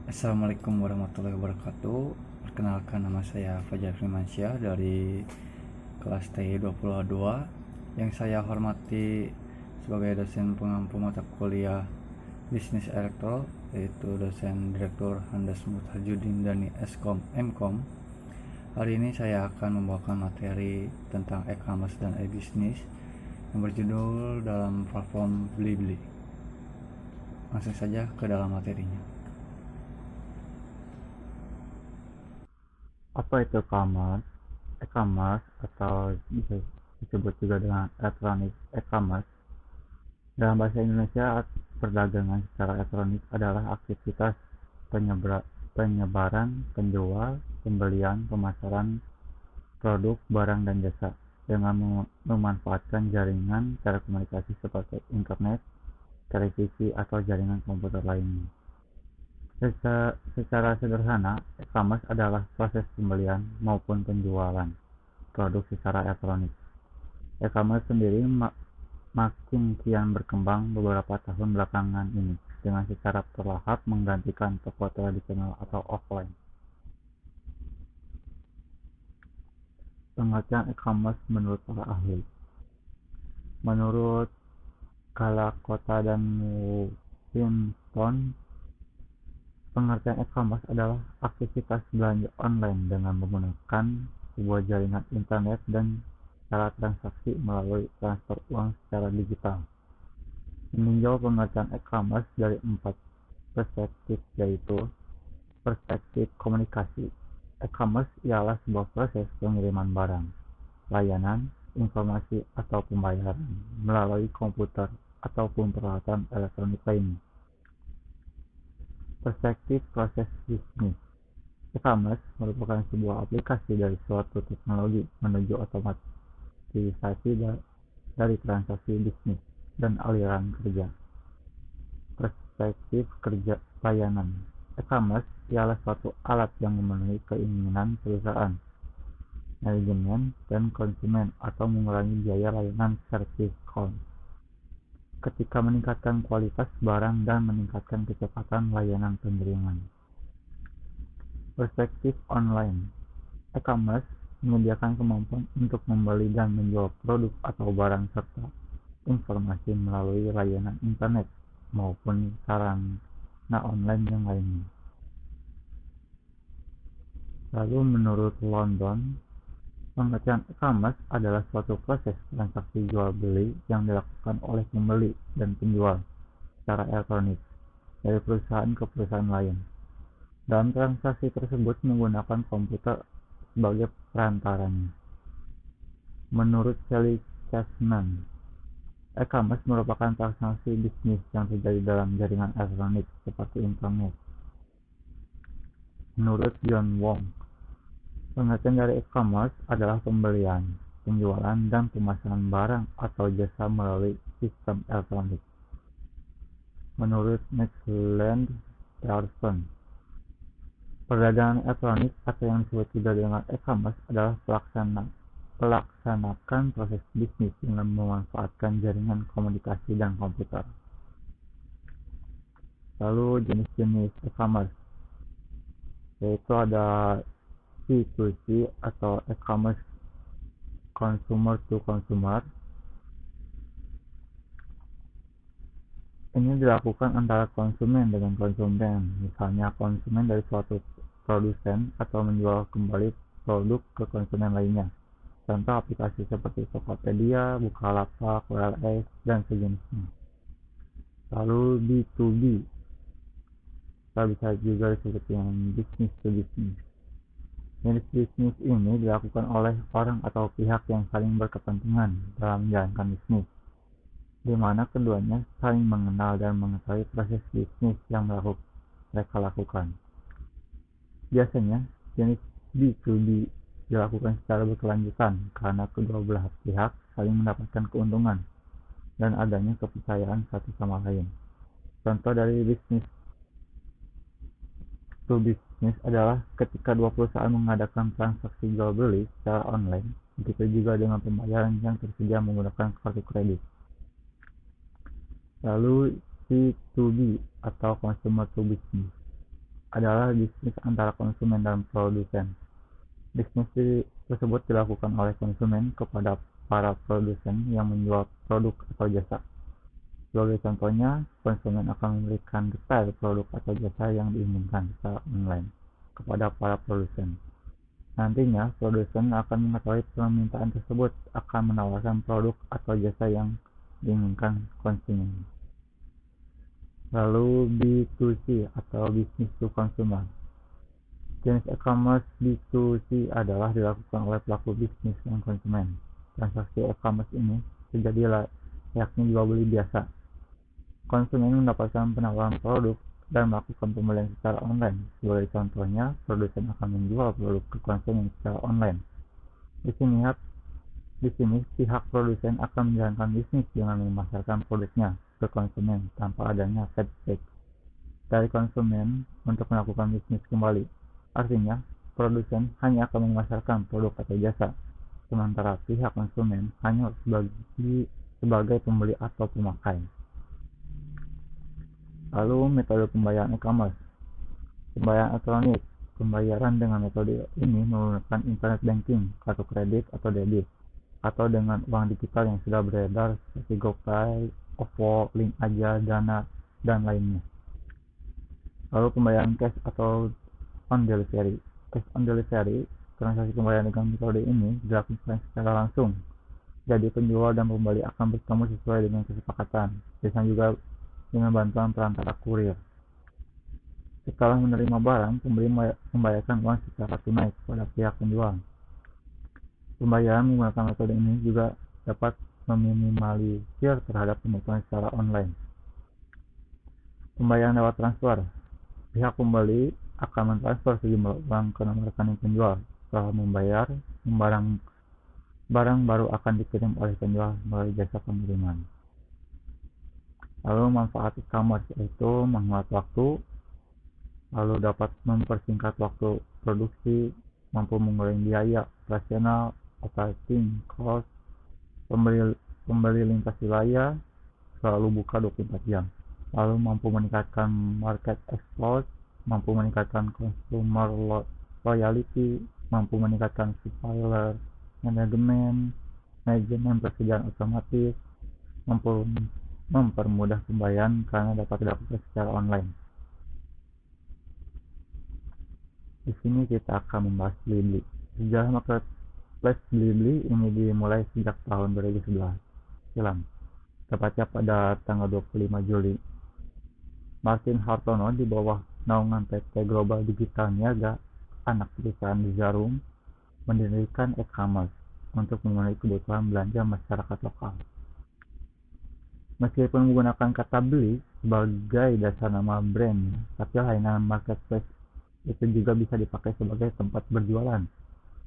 Assalamualaikum warahmatullahi wabarakatuh. Perkenalkan, nama saya Fajar Firmansyah dari kelas T22 yang saya hormati sebagai dosen pengampu mata kuliah Bisnis Elektro, yaitu dosen Direktur Handas Mutajudin Dani Eskom Mkom. Hari ini saya akan membawakan materi tentang e-commerce dan e-business yang berjudul dalam platform Blibli. Langsung saja ke dalam materinya. Apa itu e-commerce? E-commerce atau bisa disebut juga dengan elektronik e-commerce. Dalam bahasa Indonesia, perdagangan secara elektronik adalah aktivitas penyebaran, penjual, pembelian, pemasaran produk, barang, dan jasa dengan memanfaatkan jaringan telekomunikasi seperti internet, televisi, atau jaringan komputer lainnya. Secara sederhana, e-commerce adalah proses pembelian maupun penjualan produk secara elektronik. E-commerce sendiri makin kian berkembang beberapa tahun belakangan ini dengan secara perlahan menggantikan toko tradisional atau offline. Pengertian e-commerce menurut para ahli. Menurut Kalakota dan Winston, pengertian e-commerce adalah aktivitas belanja online dengan menggunakan sebuah jaringan internet dan cara transaksi melalui transfer uang secara digital. Meninjau pengertian e-commerce dari 4 perspektif, yaitu perspektif komunikasi. E-commerce ialah sebuah proses pengiriman barang, layanan, informasi, atau pembayaran melalui komputer ataupun peralatan elektronik lainnya. Perspektif proses bisnis. E-commerce merupakan sebuah aplikasi dari suatu teknologi menuju otomatisasi dari transaksi bisnis dan aliran kerja. Perspektif kerja layanan. E-commerce ialah suatu alat yang memenuhi keinginan perusahaan, manajemen, dan konsumen atau mengurangi biaya layanan service cost ketika meningkatkan kualitas barang dan meningkatkan kecepatan layanan pengiriman. Perspektif online. E-commerce menyediakan kemampuan untuk membeli dan menjual produk atau barang serta informasi melalui layanan internet maupun sarana online yang lainnya. Lalu menurut London, pengertian e-commerce adalah suatu proses transaksi jual-beli yang dilakukan oleh pembeli dan penjual secara elektronik dari perusahaan ke perusahaan lain. Dalam transaksi tersebut menggunakan komputer sebagai perantaranya. Menurut Sally Chapman, e-commerce merupakan transaksi bisnis yang terjadi dalam jaringan elektronik seperti internet. Menurut John Wong, pengertian dari e-commerce adalah pembelian, penjualan, dan pemasaran barang atau jasa melalui sistem elektronik. Menurut Maitland Pearson, perdagangan elektronik atau yang disebut juga dengan e-commerce adalah pelaksanakan proses bisnis dengan memanfaatkan jaringan komunikasi dan komputer. Lalu jenis-jenis e-commerce, yaitu ada C2C atau e-commerce consumer to consumer. Ini dilakukan antara konsumen dengan konsumen, misalnya konsumen dari suatu produsen atau menjual kembali produk ke konsumen lainnya. Contoh aplikasi seperti Tokopedia, Bukalapak, OLX, dan sejenisnya. Lalu B2B, kita bisa juga disebut dengan business to business. Jenis bisnis ini dilakukan oleh orang atau pihak yang saling berkepentingan dalam menjalankan bisnis, di mana keduanya saling mengenal dan mengetahui proses bisnis yang mereka lakukan. Biasanya, jenis B2B dilakukan secara berkelanjutan karena kedua belah pihak saling mendapatkan keuntungan dan adanya kepercayaan satu sama lain. Contoh dari bisnis to business adalah ketika dua perusahaan mengadakan transaksi jual beli secara online, begitu juga dengan pembayaran yang tersedia menggunakan kartu kredit. Lalu C2B atau consumer to business adalah bisnis antara konsumen dan produsen. Bisnis tersebut dilakukan oleh konsumen kepada para produsen yang menjual produk atau jasa. Sebagai contohnya, konsumen akan memberikan detail produk atau jasa yang diinginkan secara online kepada para produsen. Nantinya, produsen akan mengetahui permintaan tersebut akan menawarkan produk atau jasa yang diinginkan konsumen. Lalu B2C atau Business to Consumer. Jenis e-commerce B2C adalah dilakukan oleh pelaku bisnis dan konsumen. Transaksi e-commerce ini terjadi layaknya jual beli biasa. Konsumen mendapatkan penawaran produk dan melakukan pembelian secara online. Sebagai contohnya, produsen akan menjual produk ke konsumen secara online. Di sini pihak produsen akan menjalankan bisnis dengan memasarkan produknya ke konsumen tanpa adanya feedback dari konsumen untuk melakukan bisnis kembali. Artinya, produsen hanya akan memasarkan produk atau jasa, sementara pihak konsumen hanya sebagai pembeli atau pemakai. Lalu metode pembayaran e-commerce. Pembayaran elektronik. Pembayaran dengan metode ini menggunakan internet banking, kartu kredit atau debit, atau dengan uang digital yang sudah beredar seperti GoPay, OVO, Link Aja, Dana, dan lainnya. Lalu pembayaran cash atau on delivery. Cash on delivery, transaksi pembayaran dengan metode ini dilakukan secara langsung. Jadi penjual dan pembeli akan bertemu sesuai dengan kesepakatan. Biasanya juga dengan bantuan perantara kurir. Setelah menerima barang, pembeli membayarkan uang secara tunai kepada pihak penjual. Pembayaran menggunakan metode ini juga dapat meminimalisir terhadap pembayaran secara online. Pembayaran lewat transfer. Pihak pembeli akan mentransfer sejumlah uang ke nomor rekening penjual. Setelah membayar, barang baru akan dikirim oleh penjual melalui jasa pengiriman. Lalu manfaat e-commerce yaitu menghemat waktu, lalu dapat mempersingkat waktu produksi, mampu mengurangi biaya operasional, operating cost, pembeli lintas wilayah, selalu buka 24 jam. Lalu mampu meningkatkan market export, mampu meningkatkan consumer loyalty, mampu meningkatkan supplier manajemen persediaan otomatis, mampu mempermudah pembayaran karena dapat dilakukan secara online. Di sini kita akan membahas Blibli. Sejarah marketplace Blibli ini dimulai sejak tahun 2011 silam, tepatnya pada tanggal 25 Juli. Martin Hartono di bawah naungan PT Global Digital Niaga, anak perusahaan Zarum, mendirikan e-commerce untuk memenuhi kebutuhan belanja masyarakat lokal. Meskipun menggunakan kata beli sebagai dasar nama brand, tapi layanan marketplace itu juga bisa dipakai sebagai tempat berjualan.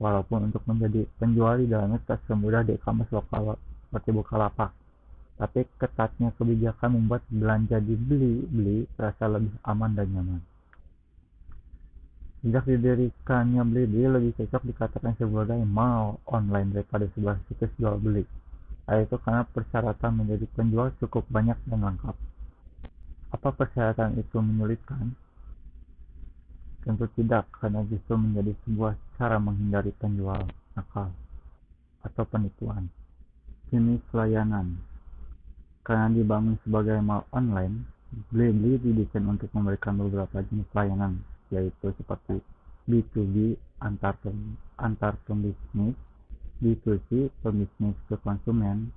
Walaupun untuk menjadi penjual di dalamnya tak semudah di e-commerce lokal seperti Bukalapak, tapi ketatnya kebijakan membuat belanja di Blibli terasa lebih aman dan nyaman. Sejak didirikannya Blibli lebih cocok dikatakan sebagai mall online daripada sebuah situs jual beli, yaitu karena persyaratan menjadi penjual cukup banyak dan lengkap. Apa persyaratan itu menyulitkan? Tentu tidak, karena justru menjadi sebuah cara menghindari penjual nakal atau penipuan. Jenis layanan. Karena dibangun sebagai mall online, Blibli didesain untuk memberikan beberapa jenis layanan, yaitu seperti B2B antar pembisnis, B2C pembisnis ke konsumen,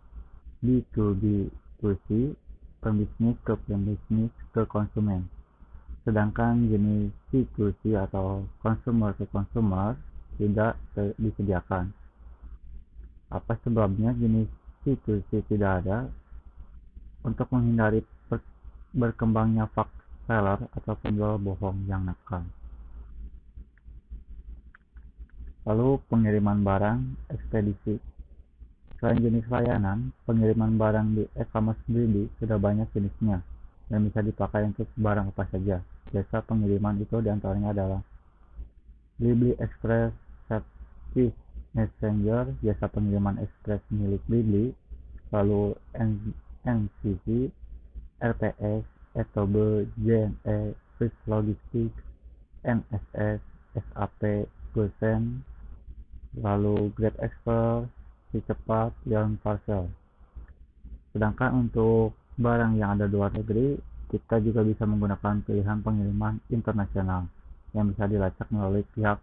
B2B2C pembisnis ke konsumen. Sedangkan jenis C2C atau consumer to consumer tidak disediakan. Apa sebabnya jenis C2C tidak ada? Untuk menghindari berkembangnya fake seller atau penjual bohong yang nakal. Lalu pengiriman barang, ekspedisi. Selain jenis layanan, pengiriman barang di e-commerce Blibli sudah banyak jenisnya dan bisa dipakai untuk barang apa saja. Jasa pengiriman itu diantaranya adalah Blibli Express Service Messenger, jasa pengiriman ekspres milik Blibli, lalu NCC, RPS, ETOBE, JNE, Swiss Logistics, NSS, SAP, Gosen, lalu Grade Expert, si cepat, Beyond Parcel. Sedangkan untuk barang yang ada di luar negeri, kita juga bisa menggunakan pilihan pengiriman internasional yang bisa dilacak melalui pihak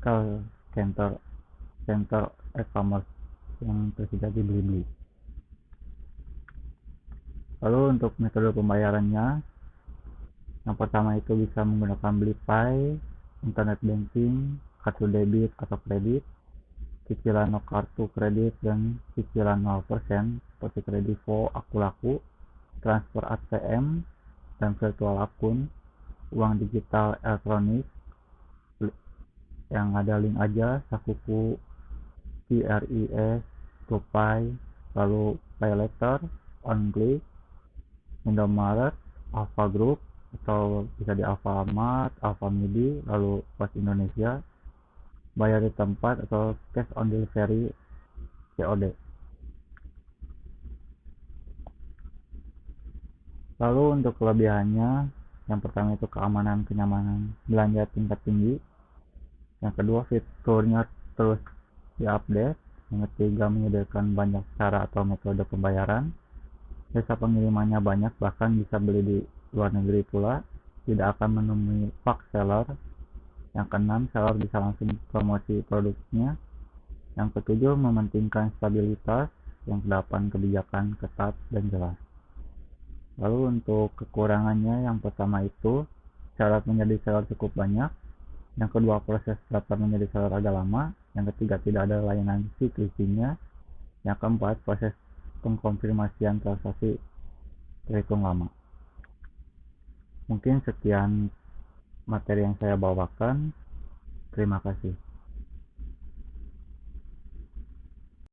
call center e-commerce yang tersedia di Blibli. Lalu untuk metode pembayarannya, yang pertama itu bisa menggunakan BliPay, internet banking, kartu debit atau kredit, cicilan no kartu kredit dan cicilan 0% seperti Kredivo, Akulaku, transfer ATM dan virtual akun, uang digital elektronik yang ada link aja, Sakuku, QRIS, GoPay, lalu PayLater, OnClick, Indomaret, Alfa Group atau bisa di Alfamart, Alfamidi, lalu Pos Indonesia, bayar di tempat atau cash on delivery COD. Lalu untuk kelebihannya, yang pertama itu keamanan kenyamanan belanja tingkat tinggi, yang kedua fiturnya terus diupdate, yang ketiga menyediakan banyak cara atau metode pembayaran, jasa pengirimannya banyak bahkan bisa beli di luar negeri pula, tidak akan menemui fak seller, yang keenam seller bisa langsung promosi produknya, yang ketujuh mementingkan stabilitas, yang kedelapan kebijakan ketat dan jelas. Lalu untuk kekurangannya, yang pertama itu syarat menjadi seller cukup banyak, yang kedua proses daftar menjadi seller agak lama, yang ketiga tidak ada layanan CTC-nya, yang keempat proses pengkonfirmasian transaksi terhitung lama. Mungkin sekian materi yang saya bawakan. Terima kasih.